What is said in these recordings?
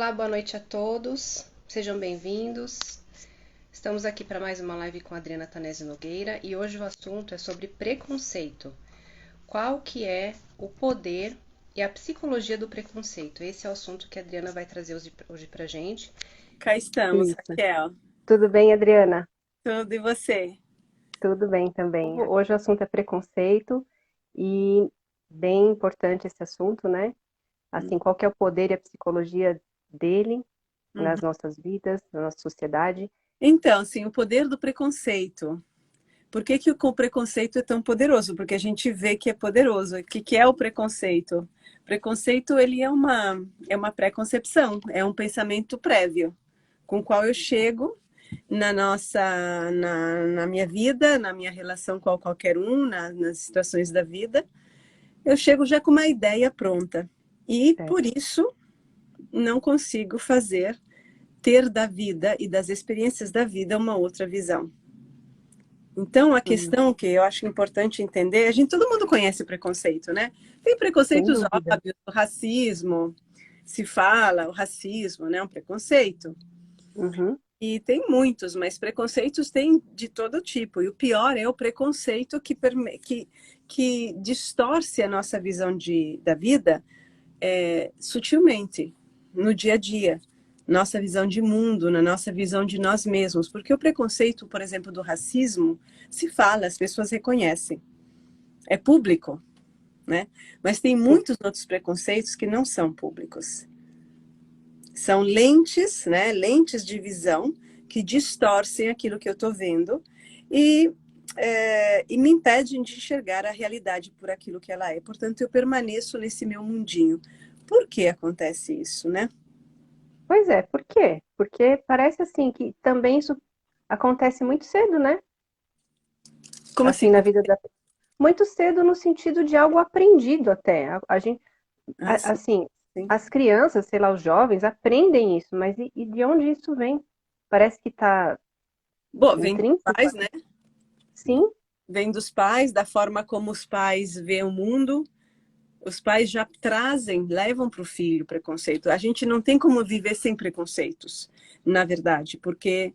Olá, boa noite a todos. Sejam bem-vindos. Estamos aqui para mais uma live com a Adriana Tanese Nogueira e hoje o assunto é sobre preconceito. Qual que é o poder e a psicologia do preconceito? Esse é o assunto que a Adriana vai trazer hoje pra gente. Cá estamos, Isso. Raquel. Tudo bem, Adriana? Tudo e você? Tudo bem também. Hoje o assunto é preconceito e bem importante esse assunto, né? Assim, qual que é o poder e a psicologia dele Uhum. nas nossas vidas, na nossa sociedade? Então, sim, o poder do preconceito. Por que que o preconceito é tão poderoso? Porque a gente vê que é poderoso. O que que é o preconceito? Preconceito, ele é uma pré-concepção, é um pensamento prévio, com o qual eu chego na minha vida, na minha relação com qualquer um, nas situações da vida, eu chego já com uma ideia pronta. E, por Certo. isso, não consigo ter da vida e das experiências da vida uma outra visão. Então, a Hum, questão que eu acho importante entender, todo mundo conhece preconceito, né? Tem sem preconceitos dúvida. óbvios, o racismo, se fala, o racismo, né? Um preconceito. Uhum. E tem muitos, mas preconceitos tem de todo tipo. E o pior é o preconceito que distorce a nossa visão da vida sutilmente, no dia a dia, nossa visão de mundo, na nossa visão de nós mesmos. Porque o preconceito, por exemplo, do racismo, se fala, as pessoas reconhecem, é público, né? Mas tem Sim. muitos outros preconceitos que não são públicos. São lentes, né? Lentes de visão que distorcem aquilo que eu estou vendo e, e me impedem de enxergar a realidade por aquilo que ela é. Portanto, eu permaneço nesse meu mundinho. Por que acontece isso, né? Pois é, por quê? Porque parece assim que também isso acontece muito cedo, né? Como assim? Assim, na vida da... Muito cedo no sentido de algo aprendido até. A gente, Ah, sim, assim, sim. as crianças, sei lá, os jovens aprendem isso, mas e de onde isso vem? Parece que está Bom, vem dos intrínseco. pais, né? Sim, Vem dos pais, da forma como os pais veem o mundo. Os pais já trazem, levam para o filho preconceito. A gente não tem como viver sem preconceitos, na verdade, porque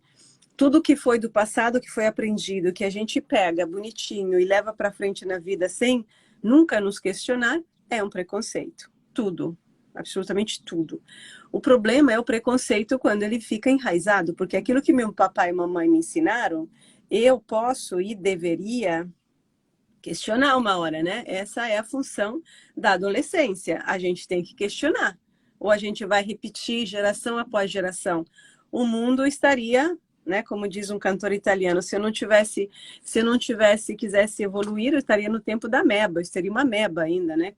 tudo que foi do passado, que foi aprendido, que a gente pega bonitinho e leva para frente na vida sem nunca nos questionar, é um preconceito. Tudo, absolutamente tudo. O problema é o preconceito quando ele fica enraizado, porque aquilo que meu papai e mamãe me ensinaram, eu posso e deveria questionar uma hora, né? Essa é a função da adolescência. A gente tem que questionar. Ou a gente vai repetir geração após geração. O mundo estaria, né, como diz um cantor italiano, se eu não tivesse quisesse evoluir, eu estaria no tempo da meba, eu seria uma meba ainda, né?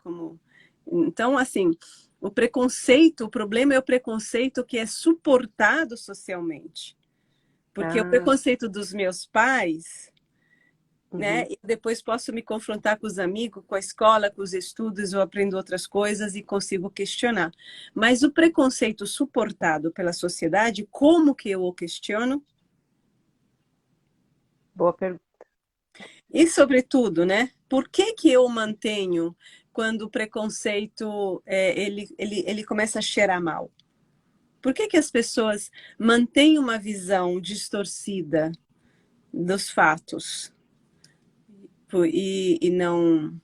Então, assim, o problema é o preconceito que é suportado socialmente. Porque o ah, preconceito dos meus pais, né? uhum. E depois posso me confrontar com os amigos, com a escola, com os estudos, eu aprendo outras coisas e consigo questionar. Mas o preconceito suportado pela sociedade, como que eu o questiono? Boa pergunta. E, sobretudo, né? Por que que eu mantenho quando o preconceito ele começa a cheirar mal? Por que que as pessoas mantêm uma visão distorcida dos fatos e não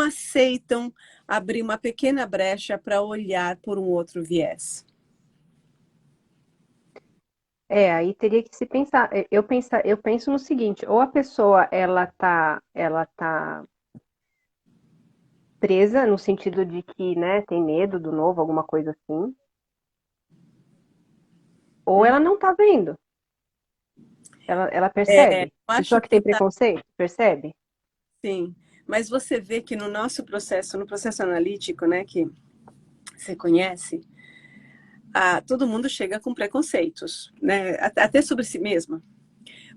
aceitam abrir uma pequena brecha para olhar por um outro viés? Aí teria que se pensar. Eu penso no seguinte: ou a pessoa ela tá presa no sentido de que, né, tem medo do novo, alguma coisa assim, ou Hum? ela não tá vendo. Ela Eu percebe. acho Pessoa que que tem tá, preconceito, percebe? sim. Mas você vê que no nosso processo, no processo analítico, né, que você conhece, todo mundo chega com preconceitos, né, até sobre si mesma.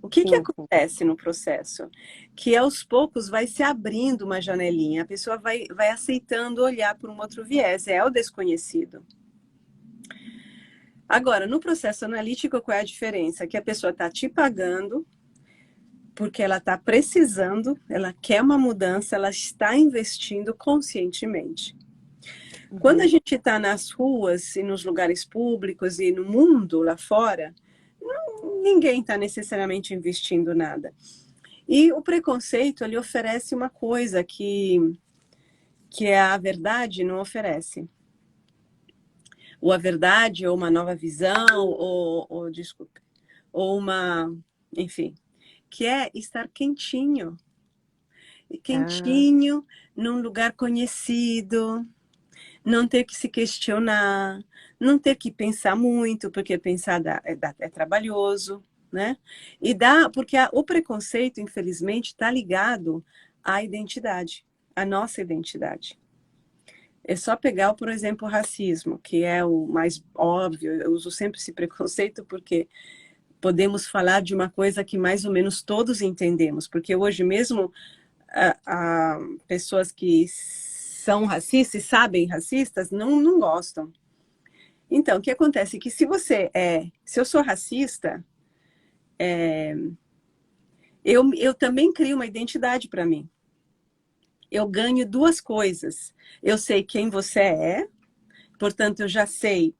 O que que Sim, sim. acontece no processo? Que aos poucos vai se abrindo uma janelinha, a pessoa vai aceitando olhar por um outro viés, é o desconhecido. Agora, no processo analítico, qual é a diferença? Que a pessoa está te pagando porque ela está precisando, ela quer uma mudança, ela está investindo conscientemente. Quando a Uhum. gente está nas ruas e nos lugares públicos e no mundo lá fora, ninguém está necessariamente investindo nada. E o preconceito, ele oferece uma coisa que é a verdade não oferece. Ou a verdade, ou uma nova visão, desculpe, ou uma, enfim, que é estar quentinho. E Ah, quentinho, num lugar conhecido, não ter que se questionar, não ter que pensar muito, porque pensar é trabalhoso, né? E dá, porque o preconceito, infelizmente, está ligado à identidade, à nossa identidade. É só pegar, por exemplo, o racismo, que é o mais óbvio. Eu uso sempre esse preconceito porque podemos falar de uma coisa que mais ou menos todos entendemos, porque hoje mesmo pessoas que são racistas e sabem racistas não gostam. Então, o que acontece? Que se eu sou racista, eu também crio uma identidade para mim. Eu ganho duas coisas. Eu sei quem você é, portanto, eu já sei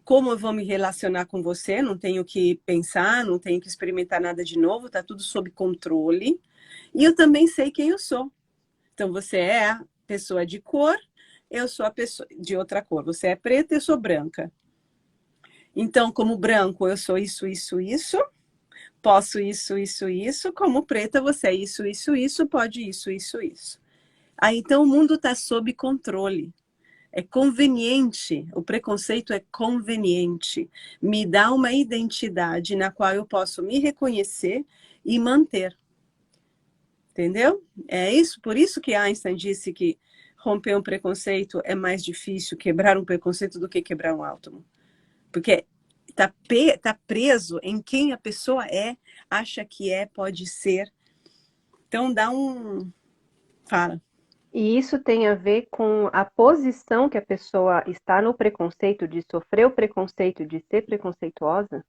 como eu vou me relacionar com você, não tenho que pensar, não tenho que experimentar nada de novo, está tudo sob controle. E eu também sei quem eu sou. Então, você é a pessoa de cor, eu sou a pessoa de outra cor. Você é preta, eu sou branca. Então, como branco, eu sou isso, isso, isso. Posso isso, isso, isso. Como preta, você é isso, isso, isso. Pode isso, isso, isso. Aí, então, o mundo está sob controle. É conveniente, o preconceito é conveniente. Me dá uma identidade na qual eu posso me reconhecer e manter. Entendeu? É isso, por isso que Einstein disse que romper um preconceito é mais difícil quebrar um preconceito do que quebrar um átomo. Porque tá preso em quem a pessoa é, acha que é, pode ser. Então dá um. Fala. e isso tem a ver com a posição que a pessoa está no preconceito, de sofrer o preconceito, de ser preconceituosa,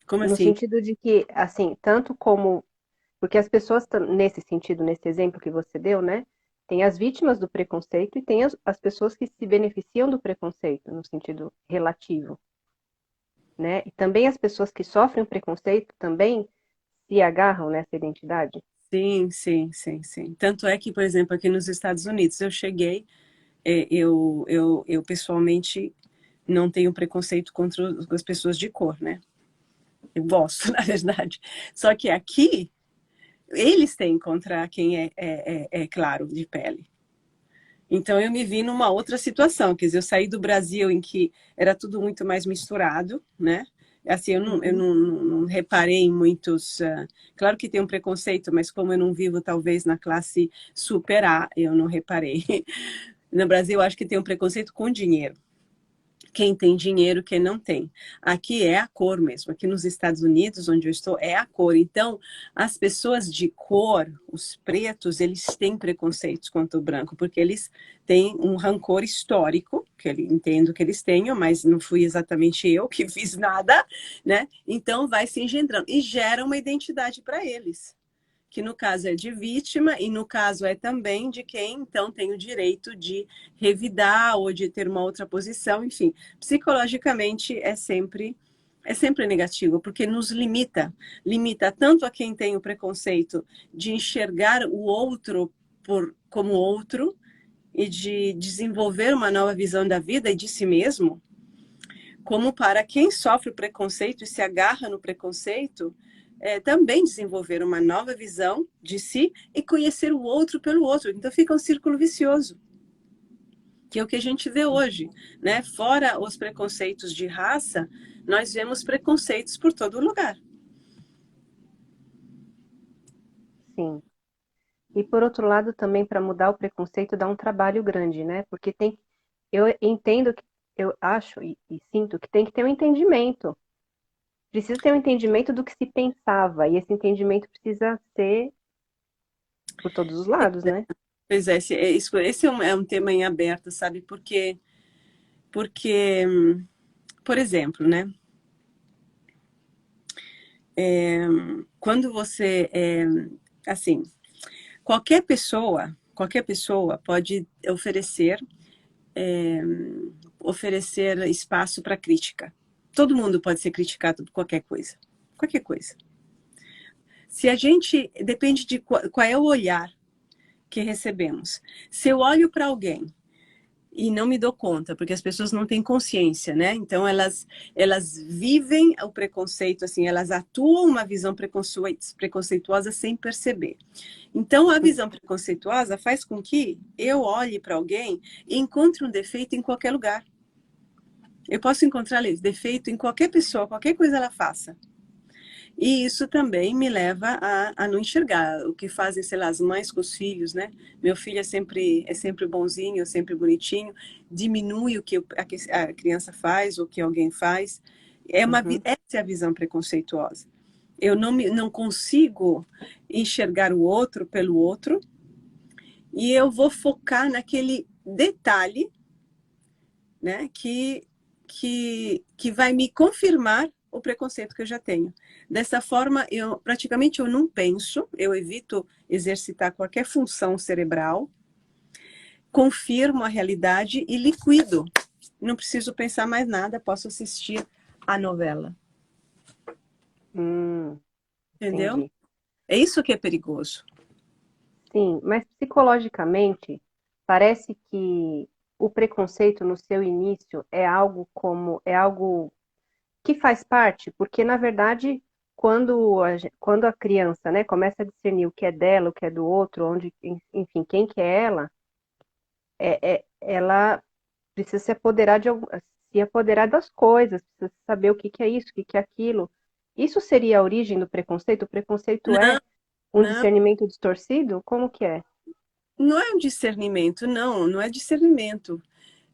Como no assim? sentido de que, assim, tanto como. Porque as pessoas, nesse sentido, nesse exemplo que você deu, né? Tem as vítimas do preconceito e tem as pessoas que se beneficiam do preconceito, no sentido relativo, né? E também as pessoas que sofrem o preconceito também se agarram nessa identidade. Sim, sim, sim, sim. Tanto é que, por exemplo, aqui nos Estados Unidos, eu cheguei, eu pessoalmente não tenho preconceito contra as pessoas de cor, né? Eu gosto, na verdade. Só que aqui, eles têm contra quem é claro de pele. Então eu me vi numa outra situação, quer dizer, eu saí do Brasil em que era tudo muito mais misturado, né? Assim, eu Uhum. não reparei em muitos. Claro que tem um preconceito, mas como eu não vivo talvez na classe super A, eu não reparei. No Brasil, eu acho que tem um preconceito com dinheiro. Quem tem dinheiro, quem não tem. Aqui é a cor mesmo. Aqui nos Estados Unidos, onde eu estou, é a cor. Então, as pessoas de cor, os pretos, eles têm preconceitos contra o branco, porque eles têm um rancor histórico, que eu entendo que eles tenham, mas não fui exatamente eu que fiz nada, né? Então, vai se engendrando e gera uma identidade para eles, que no caso é de vítima e no caso é também de quem então tem o direito de revidar ou de ter uma outra posição, enfim, psicologicamente é sempre negativo, porque nos limita tanto a quem tem o preconceito de enxergar o outro como outro e de desenvolver uma nova visão da vida e de si mesmo, como para quem sofre o preconceito e se agarra no preconceito, também desenvolver uma nova visão de si e conhecer o outro pelo outro. Então fica um círculo vicioso, que é o que a gente vê hoje, né? Fora os preconceitos de raça, nós vemos preconceitos por todo lugar. Sim. E por outro lado, também para mudar o preconceito dá um trabalho grande, né? Porque tem, eu entendo que, eu acho e sinto que tem que ter um entendimento. Precisa ter um entendimento do que se pensava, e esse entendimento precisa ser por todos os lados, né? Pois é, esse é um tema em aberto, sabe? Porque, por exemplo, né? Quando você assim, qualquer pessoa pode oferecer oferecer espaço para crítica. Todo mundo pode ser criticado por qualquer coisa. Qualquer coisa. Se a gente... Depende de qual é o olhar que recebemos. Se eu olho para alguém e não me dou conta, porque as pessoas não têm consciência, né? Então elas vivem o preconceito, assim, elas atuam uma visão preconceituosa sem perceber. Então a visão preconceituosa faz com que eu olhe para alguém e encontre um defeito em qualquer lugar. Eu posso encontrar defeito em qualquer pessoa, qualquer coisa ela faça. E isso também me leva a não enxergar o que fazem, sei lá, as mães com os filhos, né? Meu filho é sempre bonzinho, sempre bonitinho, diminui o que a criança faz, o que alguém faz. Uhum. Essa é a visão preconceituosa. Eu não consigo enxergar o outro pelo outro e eu vou focar naquele detalhe, né, que vai me confirmar o preconceito que eu já tenho. Dessa forma, praticamente eu não penso, eu evito exercitar qualquer função cerebral, confirmo a realidade e liquido. Não preciso pensar mais nada, posso assistir a novela. Entendeu? Entendi. É isso que é perigoso. Sim, mas psicologicamente, parece que o preconceito no seu início é algo que faz parte, porque na verdade, quando a criança, né, começa a discernir o que é dela, o que é do outro, onde, enfim, quem que é ela, ela precisa se apoderar das coisas, precisa saber o que que é isso, o que que é aquilo. Isso seria a origem do preconceito? O preconceito Não, é um não, discernimento distorcido? Como que é? não é um discernimento, não é discernimento.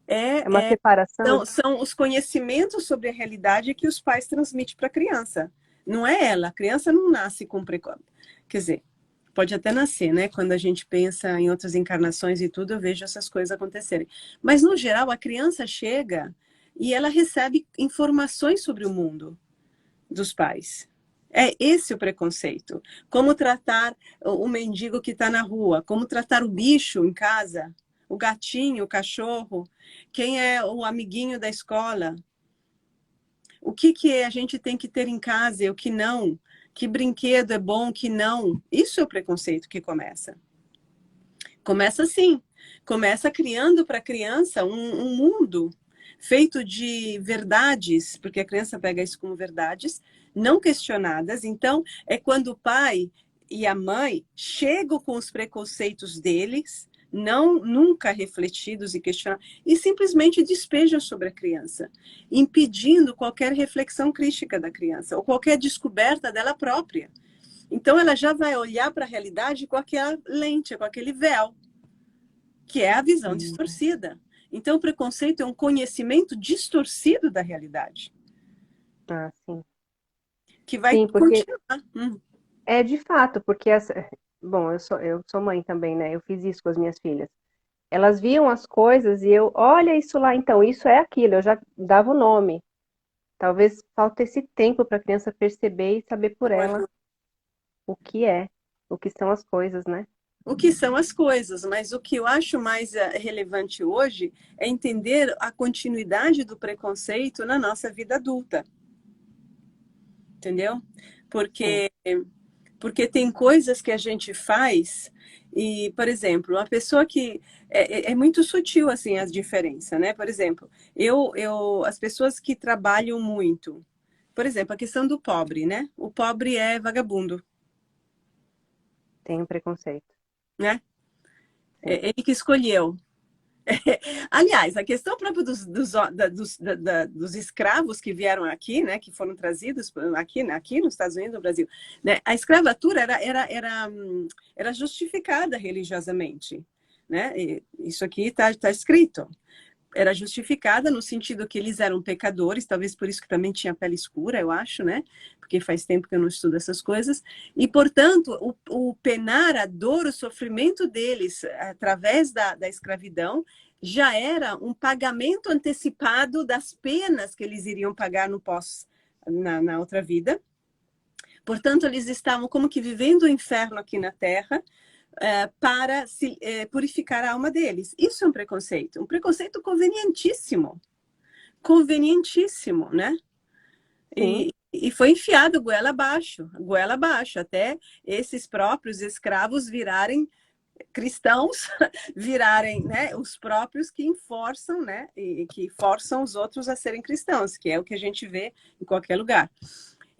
É uma É, separação? são os conhecimentos sobre a realidade que os pais transmitem para a criança. Não é ela. A criança não nasce com preconceito. Quer dizer, pode até nascer, né? Quando a gente pensa em outras encarnações e tudo, eu vejo essas coisas acontecerem. Mas, no geral, a criança chega e ela recebe informações sobre o mundo dos pais. É esse o preconceito. Como tratar o mendigo que está na rua, como tratar o bicho em casa, o gatinho, o cachorro, quem é o amiguinho da escola, o que a gente tem que ter em casa e o que não, que brinquedo é bom, que não. Isso é o preconceito que começa. Começa assim, começa criando para a criança um mundo feito de verdades, porque a criança pega isso como verdades, não questionadas. Então, é quando o pai e a mãe chegam com os preconceitos deles, não nunca refletidos e questionados, e simplesmente despejam sobre a criança, impedindo qualquer reflexão crítica da criança, ou qualquer descoberta dela própria. Então, ela já vai olhar para a realidade com aquela lente, com aquele véu que é a visão Hum. distorcida. Então, o preconceito é um conhecimento distorcido da realidade, Ah, sim. que vai Sim, porque continuar. é de fato, porque bom, eu sou mãe também, né? Eu fiz isso com as minhas filhas. Elas viam as coisas e eu, olha isso lá, então, isso é aquilo, eu já dava o nome. Talvez falte esse tempo para a criança perceber e saber por ela o que é, o que são as coisas, né? O que são as coisas, mas o que eu acho mais relevante hoje é entender a continuidade do preconceito na nossa vida adulta, entendeu? Sim. Porque tem coisas que a gente faz e, por exemplo, uma pessoa que é muito sutil assim as diferenças, né? Por exemplo, as pessoas que trabalham muito, por exemplo, a questão do pobre, né? O pobre é vagabundo, Tem um preconceito. né? Sim. É ele que escolheu. Aliás, a questão própria dos escravos que vieram aqui, né, que foram trazidos aqui nos Estados Unidos, no Brasil, né, a escravatura era justificada religiosamente, né? E isso aqui está escrito. Era justificada no sentido que eles eram pecadores, talvez por isso que também tinha pele escura, eu acho, né? Porque faz tempo que eu não estudo essas coisas. E, portanto, o penar, a dor, o sofrimento deles através da escravidão já era um pagamento antecipado das penas que eles iriam pagar no na outra vida. Portanto, eles estavam como que vivendo o inferno aqui na Terra, para purificar a alma deles. Isso é um preconceito convenientíssimo. Convenientíssimo, né? Sim. E foi enfiado goela abaixo, até esses próprios escravos virarem cristãos, virarem, né, os próprios que enforçam, né, e que forçam os outros a serem cristãos, que é o que a gente vê em qualquer lugar.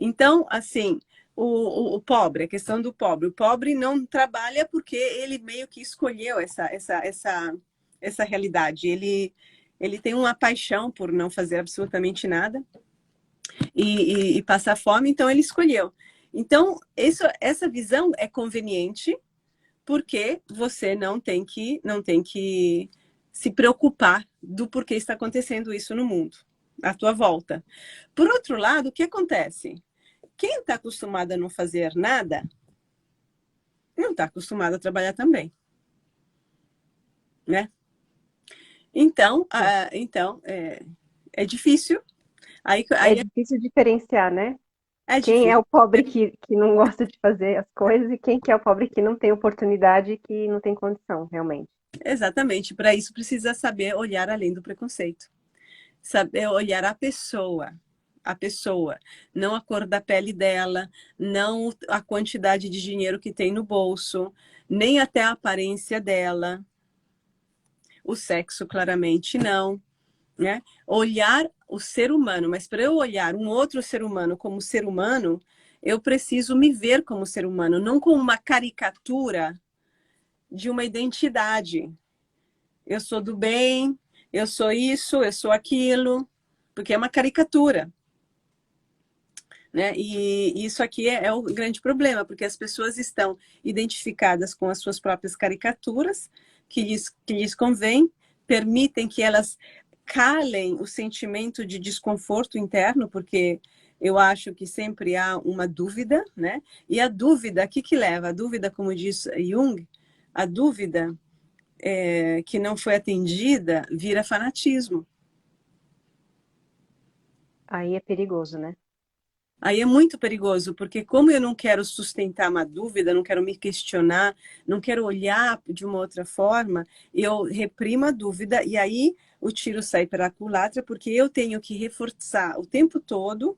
Então, assim, o pobre, a questão do pobre, o pobre não trabalha porque ele meio que escolheu essa realidade. Ele tem uma paixão por não fazer absolutamente nada e passar fome, então ele escolheu. Então, essa visão é conveniente porque você não tem que se preocupar do porquê está acontecendo isso no mundo, à tua volta. Por outro lado, o que acontece? Quem está acostumado a não fazer nada, não está acostumado a trabalhar também, né? Então, é difícil. É Aí difícil diferenciar, né? é Quem é difícil. o pobre que não gosta de fazer as coisas e quem que é o pobre que não tem oportunidade e que não tem condição, realmente. Exatamente. Para isso precisa saber olhar além do preconceito. Saber olhar a pessoa, não a cor da pele dela, não a quantidade de dinheiro que tem no bolso, nem até a aparência dela, o sexo claramente não, né? Olhar o ser humano, mas para eu olhar um outro ser humano como ser humano, eu preciso me ver como ser humano, não como uma caricatura de uma identidade. Eu sou do bem, eu sou isso, eu sou aquilo, porque é uma caricatura. Né? E isso aqui é o grande problema, porque as pessoas estão identificadas com as suas próprias caricaturas, que lhes convém, permitem que elas calem o sentimento de desconforto interno, porque eu acho que sempre há uma dúvida, né? E a dúvida, o que que leva? A dúvida, como diz Jung, a dúvida que não foi atendida vira fanatismo. Aí é perigoso, né? Aí é muito perigoso, porque como eu não quero sustentar uma dúvida, não quero me questionar, não quero olhar de uma outra forma, eu reprimo a dúvida e aí o tiro sai pela culatra, porque eu tenho que reforçar o tempo todo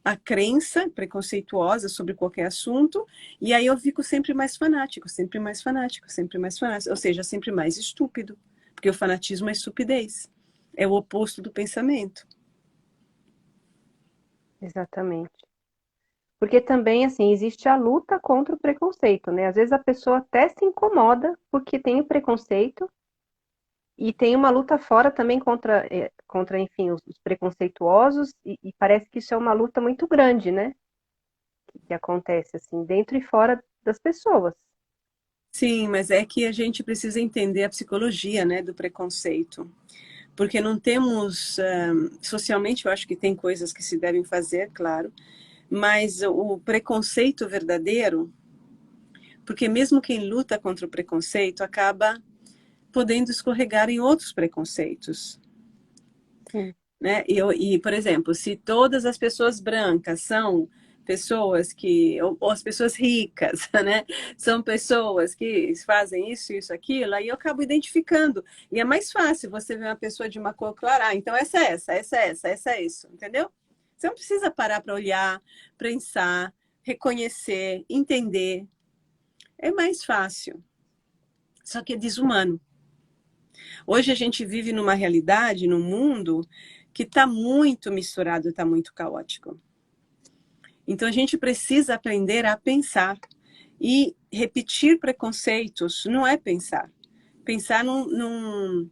a crença preconceituosa sobre qualquer assunto, e aí eu fico sempre mais fanático, sempre mais fanático, sempre mais fanático, ou seja, sempre mais estúpido, porque o fanatismo é estupidez, é o oposto do pensamento. Exatamente. Porque também, assim, existe a luta contra o preconceito, né? Às vezes a pessoa até se incomoda porque tem o preconceito e tem uma luta fora também contra enfim, os preconceituosos e parece que isso é uma luta muito grande, né? Que acontece, assim, dentro e fora das pessoas. Sim, mas é que a gente precisa entender a psicologia, né, do preconceito, porque não temos, socialmente eu acho que tem coisas que se devem fazer, claro, mas o preconceito verdadeiro, porque mesmo quem luta contra o preconceito acaba podendo escorregar em outros preconceitos. Sim, Né? Por exemplo, se todas as pessoas brancas são pessoas ou as pessoas ricas, né? São pessoas que fazem isso, aquilo, aí eu acabo identificando. E é mais fácil você ver uma pessoa de uma cor clara, então essa é isso, entendeu? Você não precisa parar para olhar, pensar, reconhecer, entender. É mais fácil. Só que é desumano. Hoje a gente vive numa realidade, num mundo que está muito misturado, está muito caótico. Então a gente precisa aprender a pensar. E repetir preconceitos não é pensar. Pensar não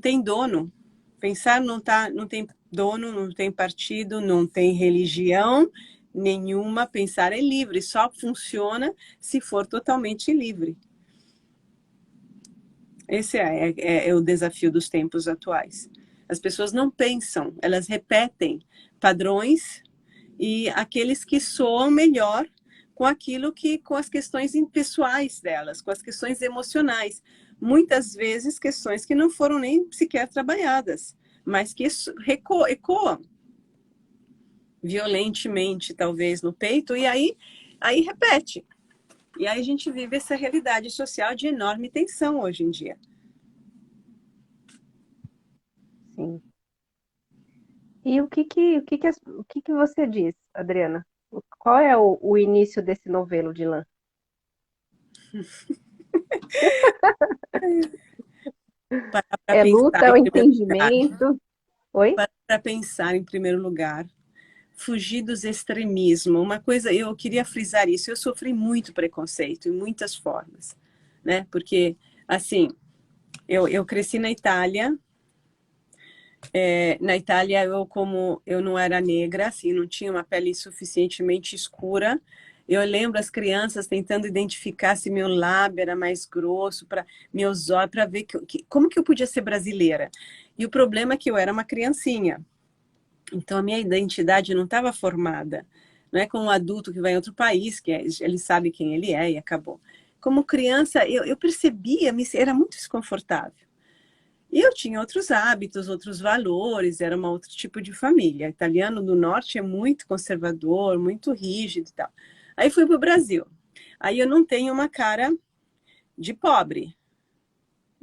tem dono. Pensar não tem dono, não tem partido, não tem religião nenhuma. Pensar é livre, só funciona se for totalmente livre. Esse é o desafio dos tempos atuais. As pessoas não pensam, elas repetem padrões e aqueles que soam melhor com as questões pessoais delas, com as questões emocionais. Muitas vezes questões que não foram nem sequer trabalhadas, mas que ecoam violentemente, talvez, no peito, e aí repete. E aí a gente vive essa realidade social de enorme tensão hoje em dia. Sim. E o que que você diz, Adriana? Qual é o início desse novelo de lã? Parar para É pensar luta, é em o primeiro lugar. entendimento? Oi? Parar para pensar em primeiro lugar. Fugir dos extremismos. Uma coisa, eu queria frisar isso, eu sofri muito preconceito, em muitas formas, né? Porque, assim, eu cresci na Itália, na Itália, como eu não era negra, assim, não tinha uma pele suficientemente escura, eu lembro as crianças tentando identificar se meu lábio era mais grosso, para meus olhos, para ver como que eu podia ser brasileira. E o problema é que eu era uma criancinha, então a minha identidade não estava formada. Não é como um adulto que vai em outro país, ele sabe quem ele é e acabou. Como criança, eu percebia, era muito desconfortável. E eu tinha outros hábitos, outros valores, era um outro tipo de família. Italiano do norte é muito conservador, muito rígido e tal. Aí fui para o Brasil. Aí eu não tenho uma cara de pobre,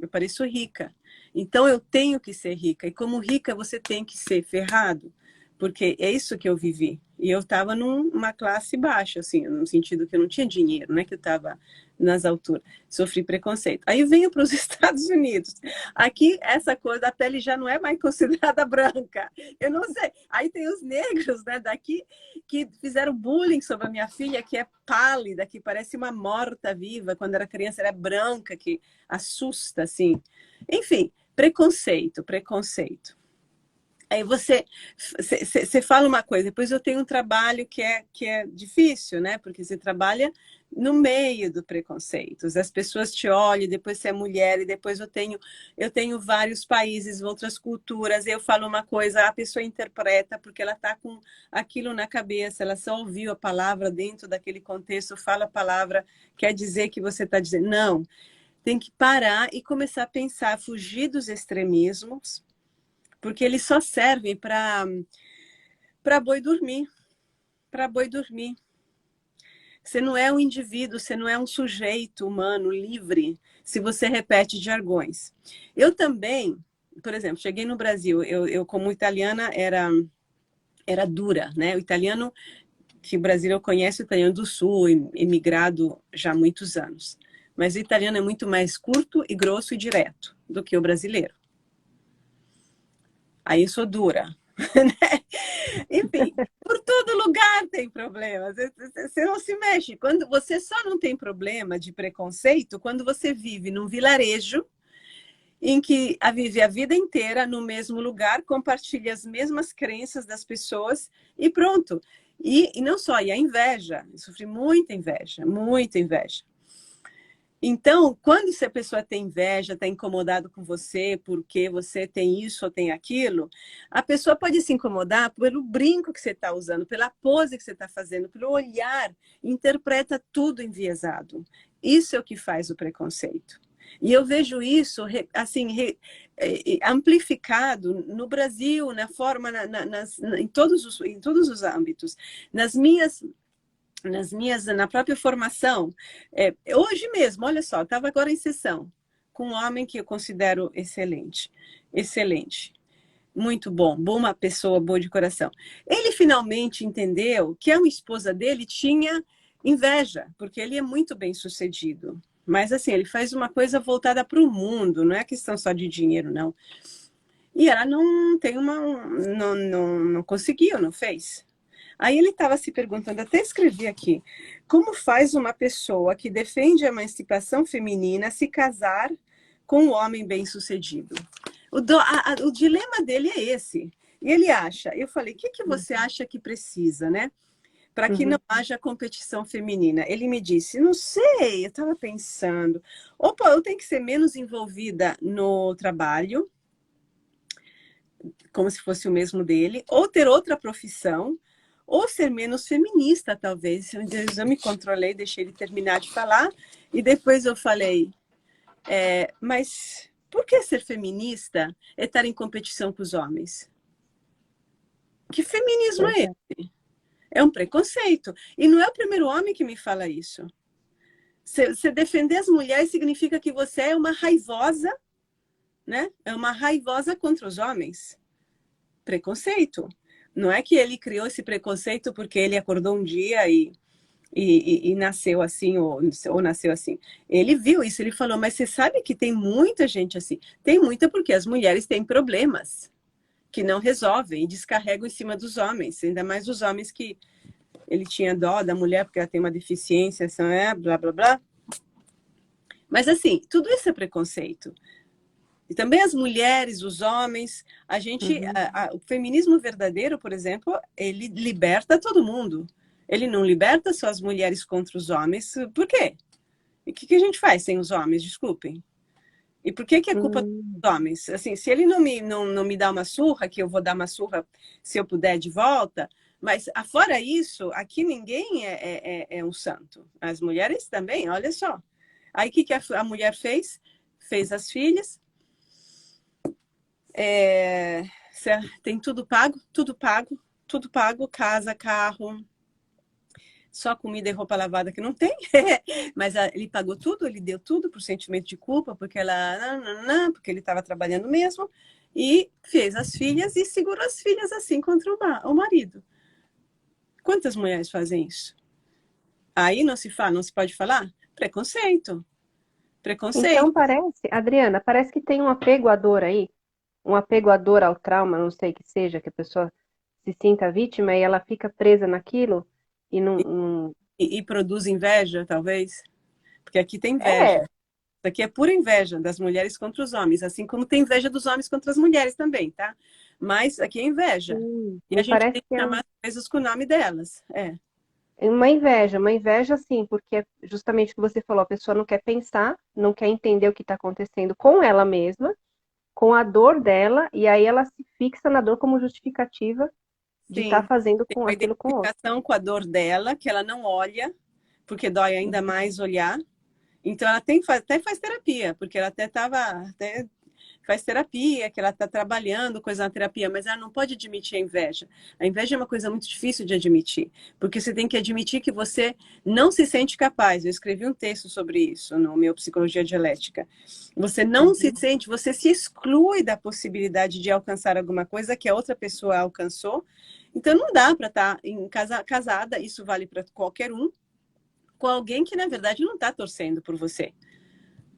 eu pareço rica. Então eu tenho que ser rica. E como rica, você tem que ser ferrado, porque é isso que eu vivi. E eu estava numa classe baixa, assim, no sentido que eu não tinha dinheiro, não é que eu estava nas alturas. Sofri preconceito. Aí eu venho para os Estados Unidos. Aqui, essa cor da pele já não é mais considerada branca. Eu não sei. Aí tem os negros, né, daqui, que fizeram bullying sobre a minha filha, que é pálida, que parece uma morta-viva. Quando era criança, era branca, que assusta, assim. Enfim, preconceito, preconceito. Aí você fala uma coisa, depois eu tenho um trabalho que é difícil, né? Porque você trabalha no meio do preconceito. As pessoas te olham, depois você é mulher, e depois eu tenho vários países, outras culturas, eu falo uma coisa, a pessoa interpreta porque ela está com aquilo na cabeça, ela só ouviu a palavra dentro daquele contexto, fala a palavra, quer dizer que você está dizendo. Não, tem que parar e começar a pensar, fugir dos extremismos, porque eles só servem para boi dormir, para boi dormir. Você não é um indivíduo, você não é um sujeito humano livre se você repete jargões. Eu também, por exemplo, cheguei no Brasil, eu como italiana era dura, né? O italiano que o Brasil eu conheço, o italiano do Sul, imigrado já há muitos anos. Mas o italiano é muito mais curto e grosso e direto do que o brasileiro. Aí eu sou dura. Né? Enfim, por todo lugar tem problemas. Você não se mexe. Quando você só não tem problema de preconceito quando você vive num vilarejo em que vive a vida inteira no mesmo lugar, compartilha as mesmas crenças das pessoas e pronto. E não só, e a inveja. Eu sofri muita inveja, muita inveja. Então, quando se a pessoa tem inveja, está incomodado com você porque você tem isso ou tem aquilo, a pessoa pode se incomodar pelo brinco que você está usando, pela pose que você está fazendo, pelo olhar, interpreta tudo enviesado. Isso é o que faz o preconceito. E eu vejo isso assim amplificado no Brasil, na forma, em todos os âmbitos. Na própria formação. Hoje mesmo, olha só, estava agora em sessão com um homem que eu considero excelente, excelente, muito bom, uma pessoa boa de coração. Ele finalmente entendeu que a esposa dele tinha inveja, porque ele é muito bem sucedido. Mas assim, ele faz uma coisa voltada para o mundo, não é questão só de dinheiro, não. E ela não tem não conseguiu, não fez. Aí ele estava se perguntando, até escrevi aqui, como faz uma pessoa que defende a emancipação feminina se casar com um homem bem-sucedido? O dilema dele é esse. E ele acha, eu falei, o que você acha que precisa, né? Para que não haja competição feminina. Ele me disse, não sei, eu estava pensando, opa, eu tenho que ser menos envolvida no trabalho, como se fosse o mesmo dele, ou ter outra profissão, ou ser menos feminista, talvez. Eu me controlei, deixei ele terminar de falar, e depois eu falei, mas por que ser feminista é estar em competição com os homens? Que feminismo Pois é é. esse? É um preconceito. E não é o primeiro homem que me fala isso. Você defender as mulheres significa que você é uma raivosa, né? É uma raivosa contra os homens. Preconceito. Não é que ele criou esse preconceito porque ele acordou um dia e nasceu assim, ou nasceu assim. Ele viu isso, ele falou, mas você sabe que tem muita gente assim. Tem muita porque as mulheres têm problemas que não resolvem e descarregam em cima dos homens, ainda mais os homens que ele tinha dó da mulher porque ela tem uma deficiência, blá, blá, blá. Mas assim, tudo isso é preconceito. E também as mulheres, os homens, Uhum. o feminismo verdadeiro, por exemplo, ele liberta todo mundo. Ele não liberta só as mulheres contra os homens. Por quê? E o que a gente faz sem os homens? Desculpem. E por que é culpa Hum. dos homens? Assim, se ele não me dá uma surra, que eu vou dar uma surra se eu puder de volta, mas fora isso, aqui ninguém é um santo. As mulheres também, olha só. Aí o que a mulher fez? Fez as filhas, tem tudo pago, casa, carro, só comida e roupa lavada que não tem, mas ele pagou tudo, ele deu tudo por sentimento de culpa, porque porque ele estava trabalhando mesmo, e fez as filhas e segurou as filhas assim contra o marido. Quantas mulheres fazem isso? Aí não se pode falar? Preconceito. Então Preconceito. parece, Adriana, parece que tem um apego à dor aí, um apego à dor, ao trauma, não sei que seja, que a pessoa se sinta vítima e ela fica presa naquilo e não... E produz inveja, talvez, porque aqui tem inveja. É, Isso aqui é pura inveja das mulheres contra os homens, assim como tem inveja dos homens contra as mulheres também, tá? Mas aqui é inveja. E a me gente parece tem que que é chamar as coisas com o nome delas. É. uma inveja sim, porque é justamente o que você falou, a pessoa não quer pensar, não quer entender o que está acontecendo com ela mesma, com a dor dela, e aí ela se fixa na dor como justificativa de estar Sim, fazendo tem com uma aquilo com o outro. identificação com a dor dela, que ela não olha, porque dói ainda mais olhar. Então ela até faz terapia, porque ela até faz terapia, que ela está trabalhando coisa na terapia, mas ela não pode admitir a inveja. A inveja é uma coisa muito difícil de admitir, porque você tem que admitir que você não se sente capaz. Eu escrevi um texto sobre isso no meu Psicologia Dialética. Você não se Uhum. sente, você se exclui da possibilidade de alcançar alguma coisa que a outra pessoa alcançou. Então não dá para estar casada, isso vale para qualquer um, com alguém que na verdade não está torcendo por você.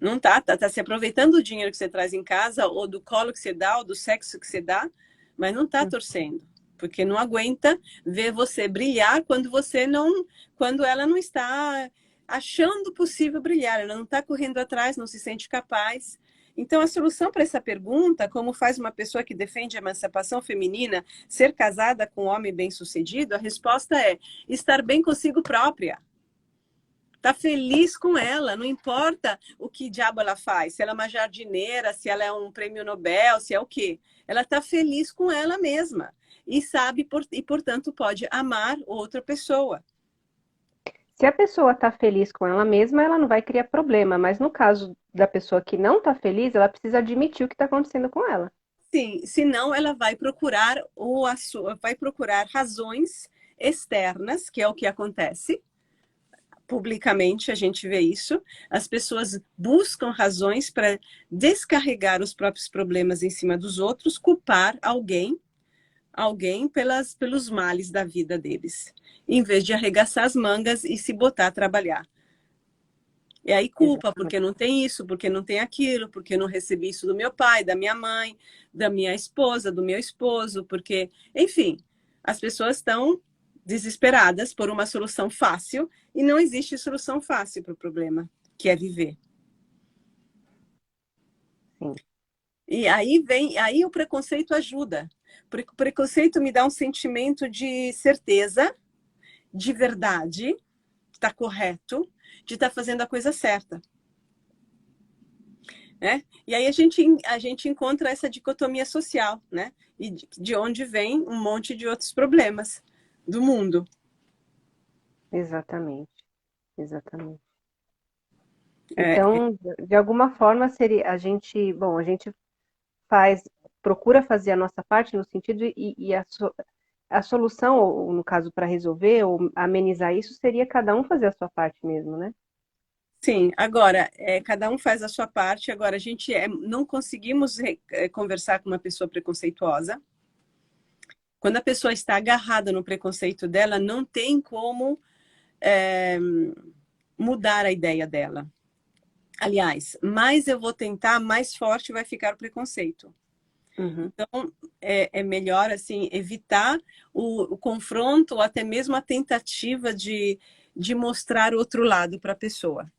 Não tá se aproveitando do dinheiro que você traz em casa, ou do colo que você dá, ou do sexo que você dá, mas não tá torcendo, porque não aguenta ver você brilhar quando ela não está achando possível brilhar, ela não está correndo atrás, não se sente capaz. Então, a solução para essa pergunta, como faz uma pessoa que defende a emancipação feminina ser casada com um homem bem-sucedido, a resposta é estar bem consigo própria. Tá feliz com ela, não importa o que diabo ela faz, se ela é uma jardineira, se ela é um prêmio Nobel, se é o quê. Ela tá feliz com ela mesma e sabe e portanto pode amar outra pessoa. Se a pessoa está feliz com ela mesma, ela não vai criar problema, mas no caso da pessoa que não está feliz, ela precisa admitir o que está acontecendo com ela. Sim, senão ela vai procurar vai procurar razões externas, que é o que acontece. Publicamente a gente vê isso, as pessoas buscam razões para descarregar os próprios problemas em cima dos outros, culpar alguém pelos males da vida deles, em vez de arregaçar as mangas e se botar a trabalhar. E aí culpa, Exatamente. porque não tem isso, porque não tem aquilo, porque não recebi isso do meu pai, da minha mãe, da minha esposa, do meu esposo, porque, enfim, as pessoas estão desesperadas por uma solução fácil e não existe solução fácil para o problema, que é viver. Sim. E aí o preconceito ajuda. O preconceito me dá um sentimento de certeza, de verdade, que está correto, de estar fazendo a coisa certa. Né? E aí a gente encontra essa dicotomia social, né? E de onde vem um monte de outros problemas do mundo. Exatamente, exatamente. É, Então, de alguma forma seria a gente, bom, a gente faz, procura fazer a nossa parte no sentido e a solução, ou no caso para resolver ou amenizar isso, seria cada um fazer a sua parte mesmo, né? Sim, agora, cada um faz a sua parte. Agora, a gente não conseguimos conversar com uma pessoa preconceituosa. Quando a pessoa está agarrada no preconceito dela, não tem como é, mudar a ideia dela. Aliás, mais eu vou tentar, mais forte vai ficar o preconceito. Uhum, Então, é melhor assim evitar o confronto ou até mesmo a tentativa de mostrar outro lado para a pessoa.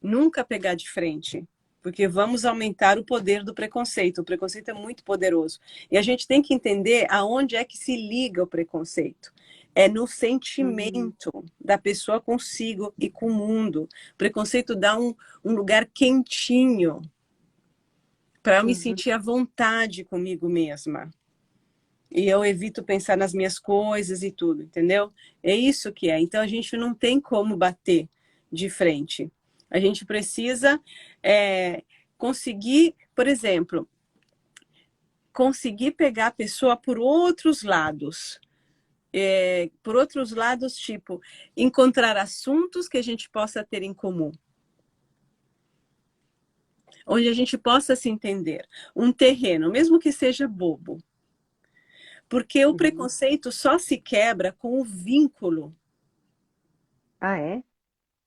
Nunca pegar de frente, porque vamos aumentar o poder do preconceito. O preconceito é muito poderoso. E a gente tem que entender aonde é que se liga o preconceito. É no uhum, sentimento da pessoa consigo e com o mundo. O preconceito dá um lugar quentinho para eu me uhum. sentir à vontade comigo mesma. E eu evito pensar nas minhas coisas e tudo, entendeu? É isso que é. Então a gente não tem como bater de frente. A gente precisa conseguir, por exemplo, conseguir pegar a pessoa por outros lados. Por outros lados, tipo, encontrar assuntos que a gente possa ter em comum, onde a gente possa se entender. Um terreno, mesmo que seja bobo, porque o Uhum. preconceito só se quebra com o vínculo. Ah, é?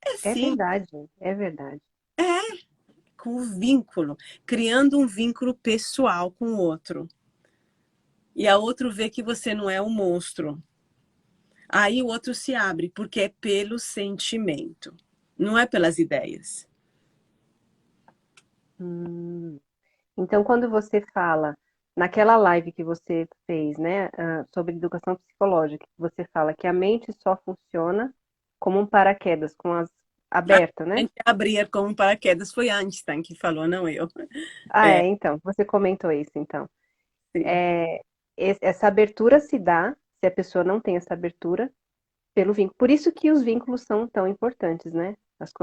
É É sim, verdade, é verdade. com o vínculo, criando um vínculo pessoal com o outro. E a outro vê que você não é um monstro. Aí o outro se abre, porque é pelo sentimento, não é pelas ideias. Hum. Então, quando você fala, naquela live que você fez, né, sobre educação psicológica, que você fala que a mente só funciona como um paraquedas, com as abertas, A né? gente abrir como um paraquedas foi Einstein que falou, não eu. Ah, É, é, então, você comentou isso, então. sim, É, essa abertura se dá, se a pessoa não tem essa abertura, pelo vínculo. Por isso que os vínculos são tão importantes, né? As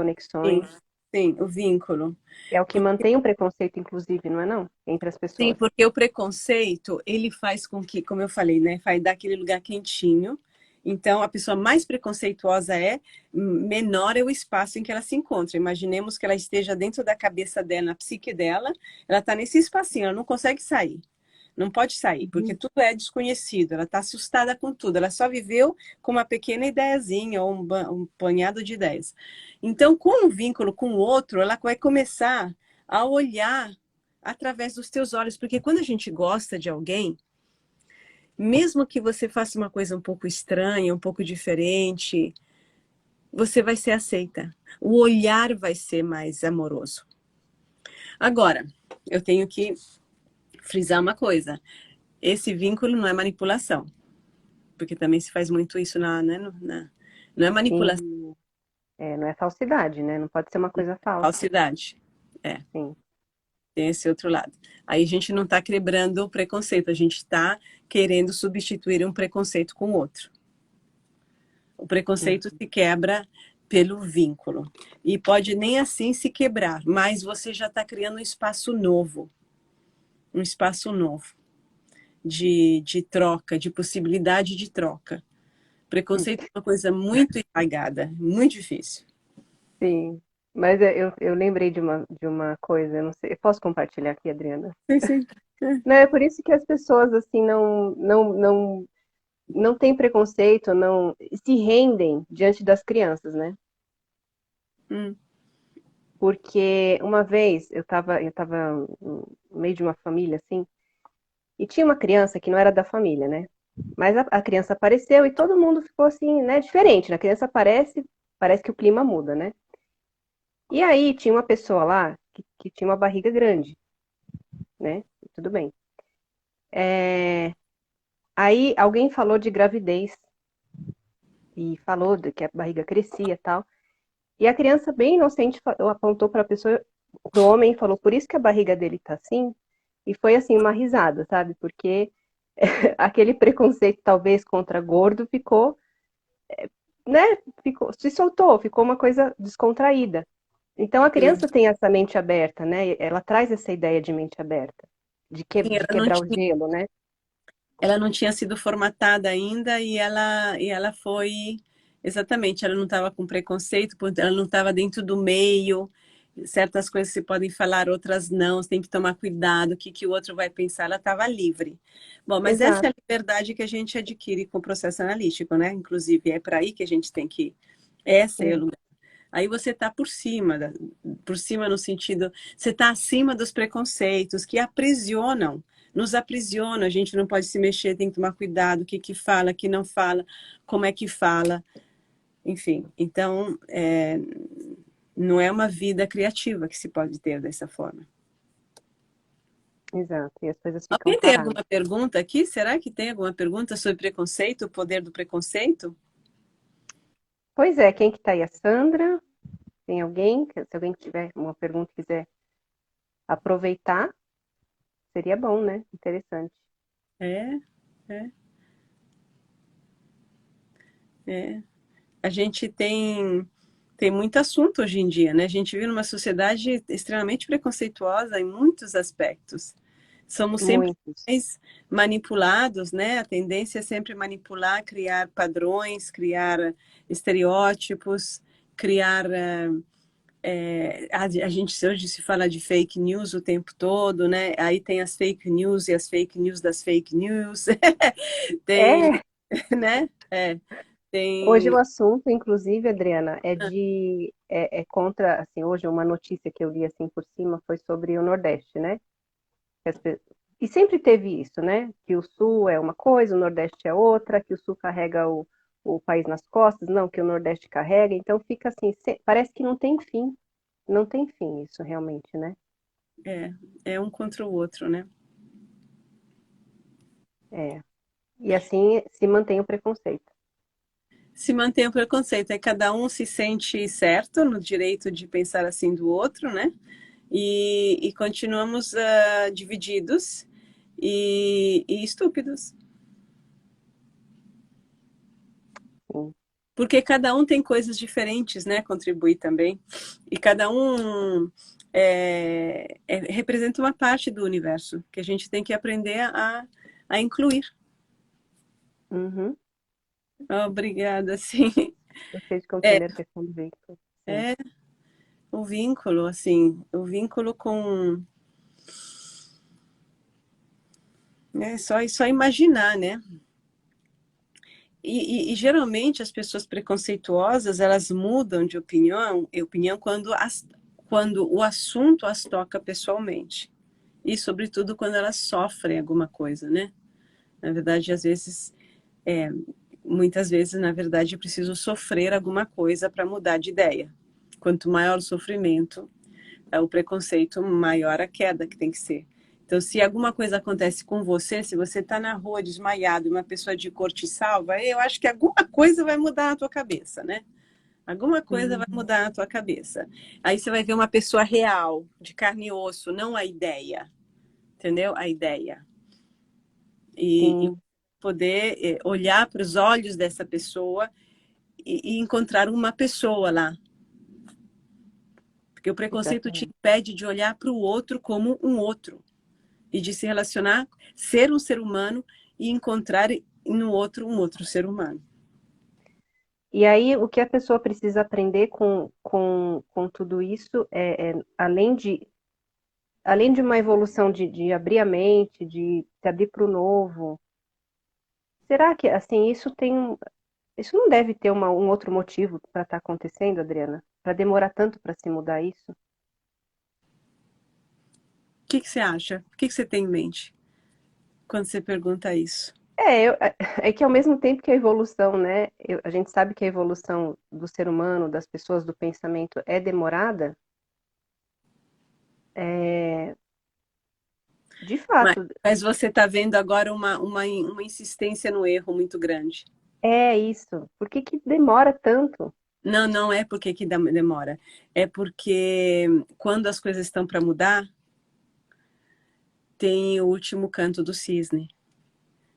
sim, conexões. sim, o vínculo. É o que mantém o preconceito, inclusive, não é não? Entre as Sim, pessoas. porque o preconceito, ele faz com que, como eu falei, né, vai dar aquele lugar quentinho. Então, a pessoa mais preconceituosa menor é o espaço em que ela se encontra. Imaginemos que ela esteja dentro da cabeça dela, na psique dela, ela está nesse espacinho, ela não consegue sair. Não pode sair, porque Uhum. tudo é desconhecido, ela está assustada com tudo, ela só viveu com uma pequena ideiazinha ou um punhado de ideias. Então, com um vínculo com o outro, ela vai começar a olhar através dos teus olhos, porque quando a gente gosta de alguém, mesmo que você faça uma coisa um pouco estranha, um pouco diferente, você vai ser aceita. O olhar vai ser mais amoroso. Agora, eu tenho que frisar uma coisa: esse vínculo não é manipulação, porque também se faz muito isso não é manipulação, Sim, é, não é falsidade, né? Não pode ser uma coisa é falsa. falsidade. É, Sim. tem esse outro lado. Aí a gente não está quebrando o preconceito, a gente está querendo substituir um preconceito com outro. O preconceito Uhum. se quebra pelo vínculo. E pode nem assim se quebrar, mas você já está criando um espaço novo de troca, de possibilidade de troca. Hum. Preconceito é uma coisa muito arraigada, muito difícil. Sim. Mas eu lembrei de uma coisa, eu não sei. Eu posso compartilhar aqui, Adriana? Sim, sim. É. Não, é por isso que as pessoas, assim, não têm preconceito, não se rendem diante das crianças, né? Hum, Porque uma vez eu tava no meio de uma família, assim, e tinha uma criança que não era da família, né? Mas a criança apareceu e todo mundo ficou assim, né? Diferente, né? A criança aparece, parece que o clima muda, né? E aí tinha uma pessoa lá que tinha uma barriga grande, né? Tudo bem. É, aí alguém falou de gravidez e falou que a barriga crescia e tal. E a criança, bem inocente, apontou para a pessoa, pro homem, e falou: por isso que a barriga dele tá assim. E foi assim uma risada, sabe? Porque aquele preconceito talvez contra gordo ficou, né? Se soltou, ficou uma coisa descontraída. Então a sim. criança tem essa mente aberta, né? Ela traz essa ideia de mente aberta, Sim, de quebrar o gelo, né? ela não tinha sido formatada ainda e ela foi Exatamente, ela não estava com preconceito, ela não estava dentro do meio. Certas coisas se podem falar, outras não. Você tem que tomar cuidado, o que, que o outro vai pensar. Ela estava livre. Bom, mas essa é Exato. a liberdade que a gente adquire com o processo analítico, né? Inclusive, é para aí que a gente tem que ir. Esse é o lugar. Aí você está por cima no sentido, você está acima dos preconceitos que aprisionam, nos aprisionam. A gente não pode se mexer, tem que tomar cuidado, o que que fala, o que não fala, como é que fala. Enfim, então, não é uma vida criativa que se pode ter dessa forma. Exato. E as coisas ficam Alguém tem paradas. alguma pergunta aqui? Será que tem alguma pergunta sobre preconceito, o poder do preconceito? Pois é, quem que tá aí? A Sandra? Tem alguém? Se alguém tiver uma pergunta e quiser aproveitar, seria bom, né? Interessante. É, é, é. A gente tem muito assunto hoje em dia, né? A gente vive numa sociedade extremamente preconceituosa em muitos aspectos. Somos sempre Muitos. mais manipulados, né? A tendência é sempre manipular, criar padrões, criar estereótipos, criar. A gente hoje se fala de fake news o tempo todo, né? Aí tem as fake news e as fake news das fake news. Tem, É, né? hoje Tem. o assunto, inclusive, Adriana, é contra, assim, hoje uma notícia que eu li assim por cima foi sobre o Nordeste, né? Que e sempre teve isso, né? Que o Sul é uma coisa, o Nordeste é outra, que o Sul carrega o país nas costas, não, que o Nordeste carrega, então fica assim, parece que não tem fim, não tem fim isso realmente, né? É, é um contra o outro, né? É. E assim se mantém o preconceito. Se mantém o preconceito, é cada um se sente certo no direito de pensar assim do outro, né? E continuamos divididos e estúpidos, Sim. porque cada um tem coisas diferentes, né? Contribui também, e cada um representa uma parte do universo que a gente tem que aprender a incluir. Uhum. Obrigada, sim. Gostei de compreender a questão do veículo. Sim. É o vínculo, assim, o vínculo com. Só imaginar, né? E geralmente as pessoas preconceituosas elas mudam de opinião quando o assunto as toca pessoalmente. E, sobretudo, quando elas sofrem alguma coisa, né? Na verdade, às vezes, muitas vezes, na verdade, é preciso sofrer alguma coisa para mudar de ideia. Quanto maior o sofrimento, o preconceito, maior a queda que tem que ser. Então, se alguma coisa acontece com você, se você está na rua desmaiado e uma pessoa de cor te salva, eu acho que alguma coisa vai mudar na tua cabeça, né? Alguma coisa vai Uhum. mudar na tua cabeça. Aí você vai ver uma pessoa real, de carne e osso, não a ideia, entendeu? A ideia. E Sim, poder olhar para os olhos dessa pessoa e encontrar uma pessoa lá. Porque o preconceito te exatamente. impede de olhar para o outro como um outro. E de se relacionar, ser um ser humano e encontrar no outro um outro ser humano. E aí, o que a pessoa precisa aprender com tudo isso além de uma evolução de abrir a mente, de se abrir para o novo, será que, assim, isso não deve ter um outro motivo para estar acontecendo, Adriana? Para demorar tanto para se mudar isso? O que você acha? O que você tem em mente quando você pergunta isso? É que ao mesmo tempo que a evolução, né? A gente sabe que a evolução do ser humano, das pessoas, do pensamento é demorada, é, de Mas, fato, mas você está vendo agora uma insistência no erro muito grande. é isso. Por que que demora tanto? Não, não é porque que demora. É porque quando as coisas estão para mudar, tem o último canto do cisne.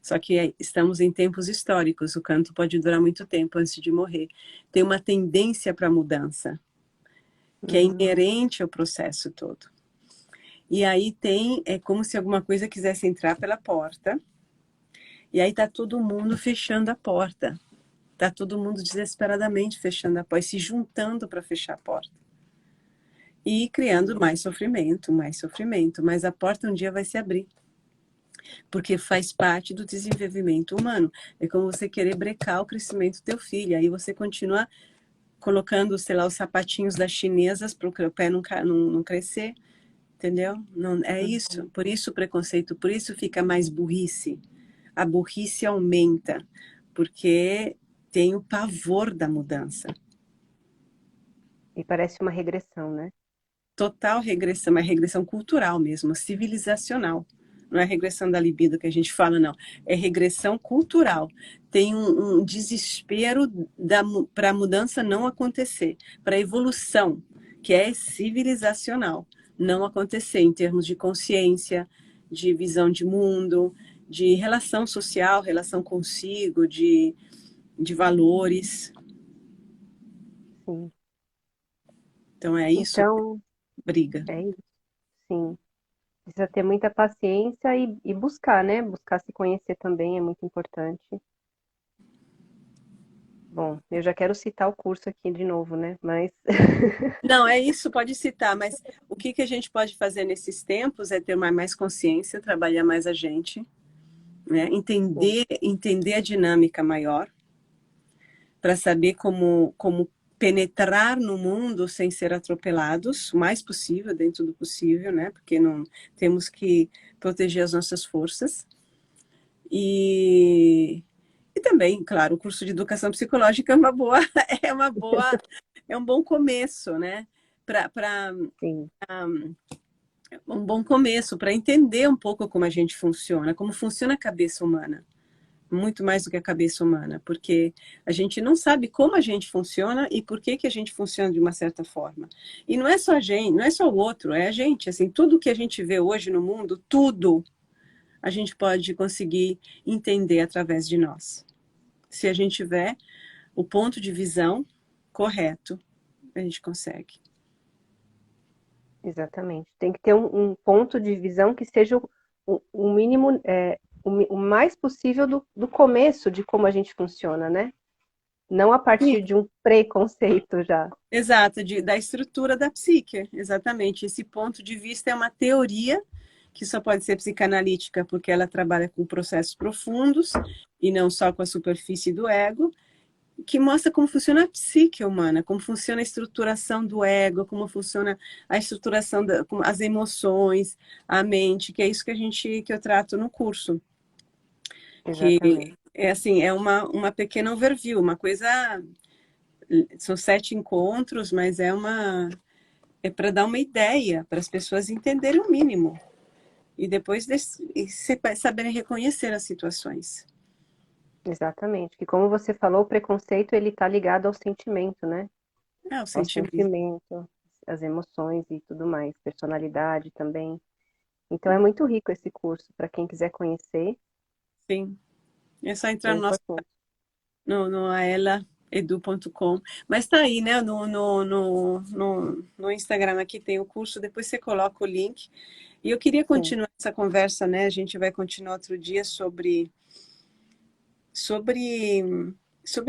Só que estamos em tempos históricos, o canto pode durar muito tempo antes de morrer. Tem uma tendência para mudança, que é Hum, inerente ao processo todo. E aí é como se alguma coisa quisesse entrar pela porta, e aí tá todo mundo fechando a porta. Tá todo mundo desesperadamente fechando a porta, se juntando para fechar a porta. E criando mais sofrimento, mais sofrimento. Mas a porta um dia vai se abrir. Porque faz parte do desenvolvimento humano. É como você querer brecar o crescimento do teu filho. Aí você continua colocando, sei lá, os sapatinhos das chinesas para o pé não crescer. Entendeu? Não, é isso. Por isso o preconceito, por isso fica mais burrice. A burrice aumenta. Porque tem o pavor da mudança. E parece uma regressão, né? Total regressão, é regressão cultural mesmo, civilizacional. Não é regressão da libido que a gente fala, não. É regressão cultural. Tem um desespero para a mudança não acontecer, para a evolução, que é civilizacional, não acontecer em termos de consciência, de visão de mundo, de relação social, relação consigo, de valores. Sim. Então é isso, Então, briga. é isso, sim. Precisa ter muita paciência e buscar, né? Buscar se conhecer também é muito importante. Bom, eu já quero citar o curso aqui de novo, né? Mas Não, é isso, pode citar, mas o que que a gente pode fazer nesses tempos é ter mais consciência, trabalhar mais a gente, né? sim, Entender a dinâmica maior, para saber como penetrar no mundo sem ser atropelados, o mais possível, dentro do possível, né? Porque não temos que proteger as nossas forças. E, e também, claro, o curso de educação psicológica é uma boa, é um bom começo, né? Para sim, um bom começo para entender um pouco como a gente funciona, como funciona a cabeça humana, muito mais do que a cabeça humana, porque a gente não sabe como a gente funciona e por que que a gente funciona de uma certa forma. E não é só a gente, não é só o outro, é a gente, assim, tudo que a gente vê hoje no mundo, tudo a gente pode conseguir entender através de nós. Se a gente tiver o ponto de visão correto, a gente consegue. exatamente. Tem que ter um ponto de visão que seja o mínimo, o mais possível do começo de como a gente funciona, né? Não a partir de um preconceito já. Exato, da estrutura da psique, exatamente. Esse ponto de vista é uma teoria que só pode ser psicanalítica porque ela trabalha com processos profundos e não só com a superfície do ego, que mostra como funciona a psique humana, como funciona a estruturação do ego, como funciona a estruturação as emoções, a mente, que é isso que eu trato no curso, que Exatamente. é assim, é uma pequena overview, uma coisa, são 7 encontros, mas é para dar uma ideia, para as pessoas entenderem o mínimo e depois saberem reconhecer as situações. Exatamente. Que como você falou, o preconceito ele está ligado ao sentimento, né? É o Ao sentimento, sentimento, às emoções e tudo mais, personalidade também. Então é muito rico esse curso para quem quiser conhecer, sim. É só entrar bem no nosso importante. no aelaedu.com. Mas tá aí, né? No Instagram aqui tem o curso, depois você coloca o link. E eu queria Sim, continuar essa conversa, né? A gente vai continuar outro dia sobre, sobre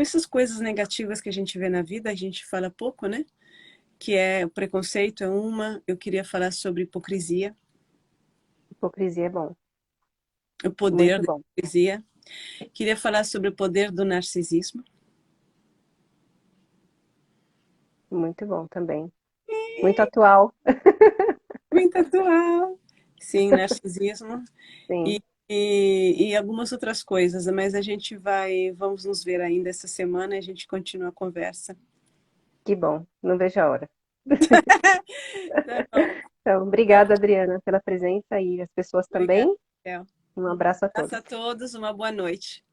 essas coisas negativas que a gente vê na vida, a gente fala pouco, né? Que é o preconceito é uma, eu queria falar sobre hipocrisia, hipocrisia é bom, o poder muito da bom, hipocrisia. Queria falar sobre o poder do narcisismo. muito bom também. Muito atual, Muito atual. Sim, narcisismo. sim. E algumas outras coisas, mas vamos nos ver ainda essa semana e a gente continua a conversa. Que bom, não vejo a hora. Tá bom, Então, então, obrigada, Adriana, pela presença e as pessoas obrigada, também. Raquel. Um abraço a Abraço todos. a todos, uma boa noite.